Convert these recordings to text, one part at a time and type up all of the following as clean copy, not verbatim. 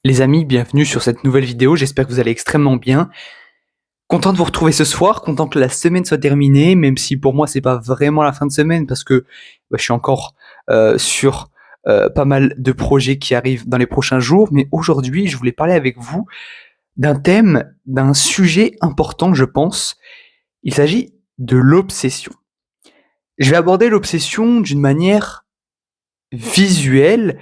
Les amis, bienvenue sur cette nouvelle vidéo, j'espère que vous allez extrêmement bien. Content de vous retrouver ce soir, content que la semaine soit terminée, même si pour moi c'est pas vraiment la fin de semaine parce que je suis encore sur pas mal de projets qui arrivent dans les prochains jours, mais aujourd'hui je voulais parler avec vous d'un thème, d'un sujet important je pense. Il s'agit de l'obsession. Je vais aborder l'obsession d'une manière visuelle,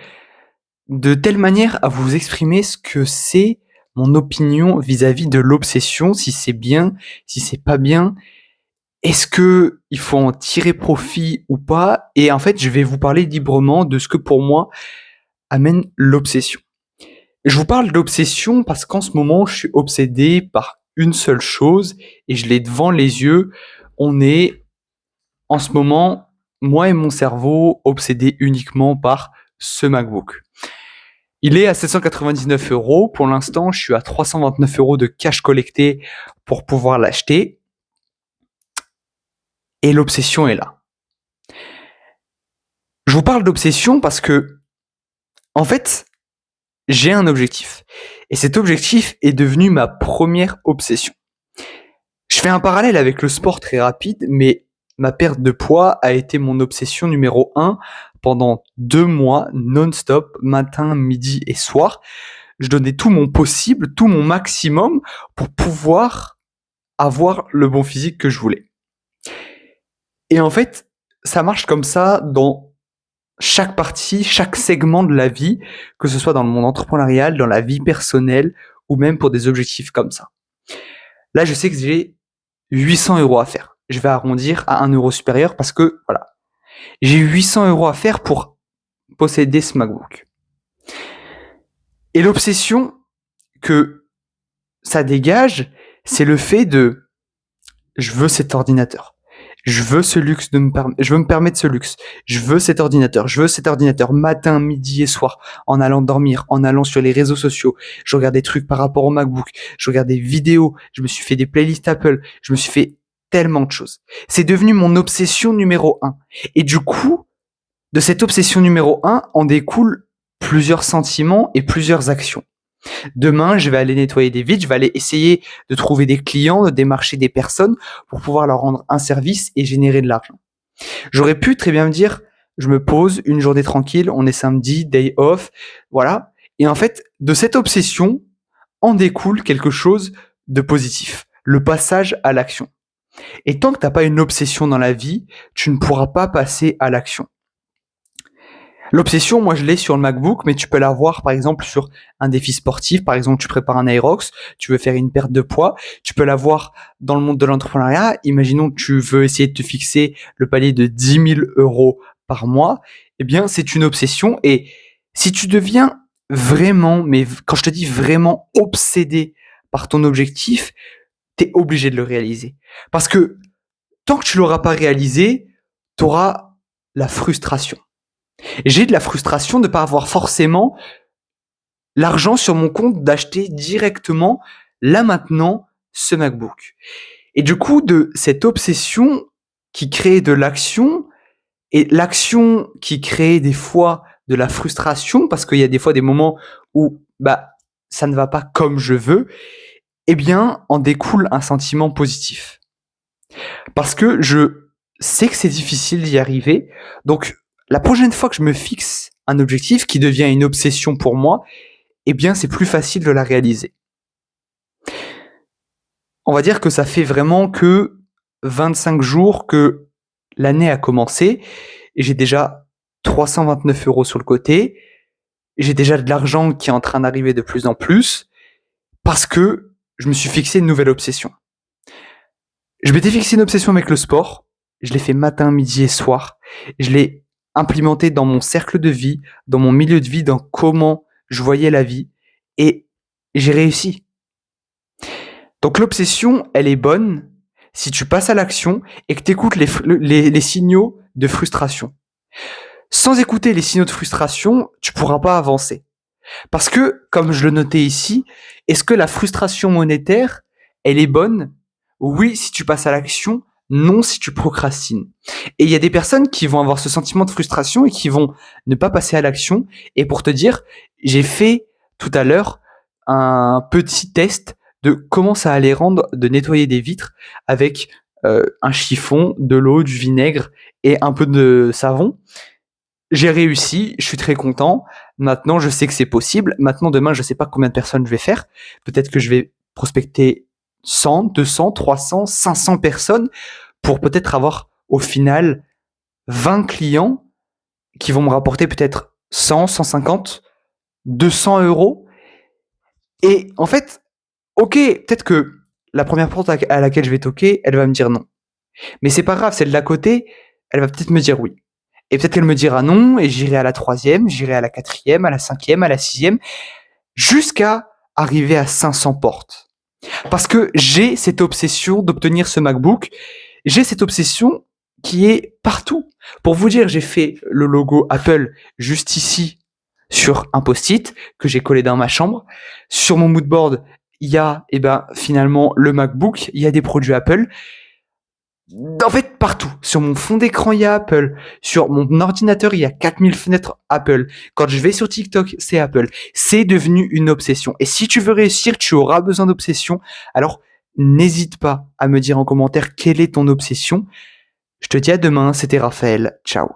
de telle manière à vous exprimer ce que c'est mon opinion vis-à-vis de l'obsession, si c'est bien, si c'est pas bien, est-ce que il faut en tirer profit ou pas? Et en fait, je vais vous parler librement de ce que pour moi amène l'obsession. Je vous parle d'obsession parce qu'en ce moment, je suis obsédé par une seule chose et je l'ai devant les yeux. On est en ce moment, moi et mon cerveau, obsédés uniquement par ce MacBook. Il est à 799 euros. Pour l'instant, je suis à 329 euros de cash collecté pour pouvoir l'acheter. Et l'obsession est là. Je vous parle d'obsession parce que, en fait, j'ai un objectif. Et cet objectif est devenu ma première obsession. Je fais un parallèle avec le sport très rapide, mais ma perte de poids a été mon obsession numéro 1 pendant 2 mois non-stop, matin, midi et soir. Je donnais tout mon possible, tout mon maximum pour pouvoir avoir le bon physique que je voulais. Et en fait, ça marche comme ça dans chaque partie, chaque segment de la vie, que ce soit dans le monde entrepreneurial, dans la vie personnelle, ou même pour des objectifs comme ça. Là, je sais que j'ai 800 euros à faire. Je vais arrondir à 1 euro supérieur parce que, voilà, j'ai 800 euros à faire pour posséder ce MacBook. Et l'obsession que ça dégage, c'est le fait de je veux cet ordinateur. Je veux ce luxe je veux me permettre ce luxe. Je veux cet ordinateur. Je veux cet ordinateur matin, midi et soir, en allant dormir, en allant sur les réseaux sociaux. Je regarde des trucs par rapport au MacBook. Je regarde des vidéos. Je me suis fait des playlists Apple. Je me suis fait tellement de choses. C'est devenu mon obsession numéro 1. Et du coup, de cette obsession numéro 1, en découlent plusieurs sentiments et plusieurs actions. Demain, je vais aller nettoyer des vides, je vais aller essayer de trouver des clients, de démarcher des personnes pour pouvoir leur rendre un service et générer de l'argent. J'aurais pu très bien me dire, je me pose une journée tranquille, on est samedi, day off, voilà. Et en fait, de cette obsession en découle quelque chose de positif, le passage à l'action. Et tant que tu n'as pas une obsession dans la vie, tu ne pourras pas passer à l'action. L'obsession, moi je l'ai sur le MacBook, mais tu peux l'avoir par exemple sur un défi sportif. Par exemple, tu prépares un Aerox, tu veux faire une perte de poids. Tu peux l'avoir dans le monde de l'entrepreneuriat. Imaginons que tu veux essayer de te fixer le palier de 10 000 euros par mois. Eh bien, c'est une obsession. Et si tu deviens vraiment, mais quand je te dis vraiment obsédé par ton objectif, t'es obligé de le réaliser. Parce que tant que tu l'auras pas réalisé, tu auras la frustration. J'ai de la frustration de ne pas avoir forcément l'argent sur mon compte d'acheter directement, là maintenant, ce MacBook. Et du coup, de cette obsession qui crée de l'action, et l'action qui crée des fois de la frustration, parce qu'il y a des fois des moments où ça ne va pas comme je veux, eh bien, en découle un sentiment positif. Parce que je sais que c'est difficile d'y arriver, donc la prochaine fois que je me fixe un objectif qui devient une obsession pour moi, eh bien, c'est plus facile de la réaliser. On va dire que ça fait vraiment que 25 jours que l'année a commencé et j'ai déjà 329 euros sur le côté. J'ai déjà de l'argent qui est en train d'arriver de plus en plus parce que je me suis fixé une nouvelle obsession. Je m'étais fixé une obsession avec le sport. Je l'ai fait matin, midi et soir. Je l'ai implémenté dans mon cercle de vie, dans mon milieu de vie, dans comment je voyais la vie. Et j'ai réussi. Donc l'obsession, elle est bonne si tu passes à l'action et que tu écoutes les signaux de frustration. Sans écouter les signaux de frustration, tu pourras pas avancer. Parce que, comme je le notais ici, est-ce que la frustration monétaire, elle est bonne? Oui, si tu passes à l'action. Non, si tu procrastines. Et il y a des personnes qui vont avoir ce sentiment de frustration et qui vont ne pas passer à l'action. Et pour te dire, j'ai fait tout à l'heure un petit test de comment ça allait rendre de nettoyer des vitres avec un chiffon, de l'eau, du vinaigre et un peu de savon. J'ai réussi, je suis très content. Maintenant, je sais que c'est possible. Maintenant, demain, je sais pas combien de personnes je vais faire. Peut-être que je vais prospecter 100, 200, 300, 500 personnes pour peut-être avoir au final 20 clients qui vont me rapporter peut-être 100, 150, 200 euros. Et en fait, ok, peut-être que la première porte à laquelle je vais toquer, elle va me dire non. Mais c'est pas grave, celle d'à côté, elle va peut-être me dire oui. Et peut-être qu'elle me dira non, et j'irai à la troisième, j'irai à la quatrième, à la cinquième, à la sixième, jusqu'à arriver à 500 portes. Parce que j'ai cette obsession d'obtenir ce MacBook, j'ai cette obsession qui est partout. Pour vous dire, j'ai fait le logo Apple juste ici sur un post-it que j'ai collé dans ma chambre. Sur mon moodboard, il y a finalement le MacBook, il y a des produits Apple. En fait, partout. Sur mon fond d'écran, il y a Apple. Sur mon ordinateur, il y a 4000 fenêtres Apple. Quand je vais sur TikTok, c'est Apple. C'est devenu une obsession. Et si tu veux réussir, tu auras besoin d'obsession. Alors, n'hésite pas à me dire en commentaire quelle est ton obsession. Je te dis à demain, c'était Raphaël. Ciao.